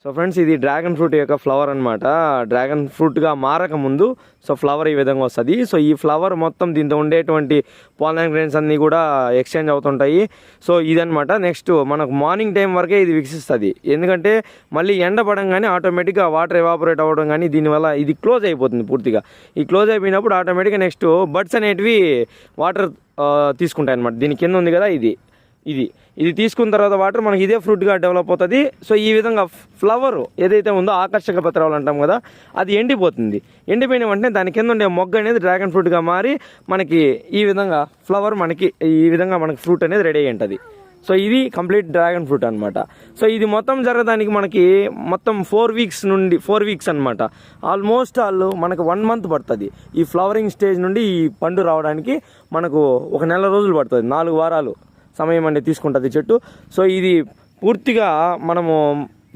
So friends, ఇది dragon fruit యొక్క flower అనమాట. డ్రాగన్ ఫ్రూట్గా మారక ముందు సో ఫ్లవర్ ఈ విధంగా వస్తుంది. సో ఈ ఫ్లవర్ మొత్తం దీంతో ఉండేటువంటి పాలన్ గ్రెయిన్స్ అన్నీ కూడా ఎక్స్చేంజ్ అవుతుంటాయి. సో ఇదనమాట. నెక్స్ట్ మనకు మార్నింగ్ టైం వరకే ఇది వికసిస్తుంది. ఎందుకంటే మళ్ళీ ఎండ పడంగానే ఆటోమేటిక్గా వాటర్ ఎవాపరేట్ అవ్వడం కానీ దీనివల్ల ఇది క్లోజ్ అయిపోతుంది పూర్తిగా. ఈ క్లోజ్ అయిపోయినప్పుడు ఆటోమేటిక్గా నెక్స్ట్ బడ్స్ అనేటివి వాటర్ తీసుకుంటాయి అనమాట. దీని కింద ఉంది కదా, ఇది తీసుకున్న తర్వాత వాటర్ మనకి ఇదే ఫ్రూట్గా డెవలప్ అవుతుంది. సో ఈ విధంగా ఫ్లవర్ ఏదైతే ఉందో ఆకర్షక పత్రాలు అంటాం కదా, అది ఎండిపోతుంది. ఎండిపోయిన వెంటనే దాని కింద ఉండే మొగ్గ అనేది డ్రాగన్ ఫ్రూట్గా మారి మనకి ఈ విధంగా ఫ్లవర్ మనకి ఈ విధంగా మనకి ఫ్రూట్ అనేది రెడీ అయి ఉంటుంది. సో ఇది కంప్లీట్ డ్రాగన్ ఫ్రూట్ అనమాట. సో ఇది మొత్తం జరగడానికి మనకి మొత్తం 4 వీక్స్ అనమాట. ఆల్మోస్ట్ మనకు 1 మంత్ పడుతుంది. ఈ ఫ్లవరింగ్ స్టేజ్ నుండి ఈ పండు రావడానికి మనకు 1 నెల రోజులు పడుతుంది. 4 వారాలు సమయం అనేది తీసుకుంటుంది చెట్టు. సో ఇది పూర్తిగా మనము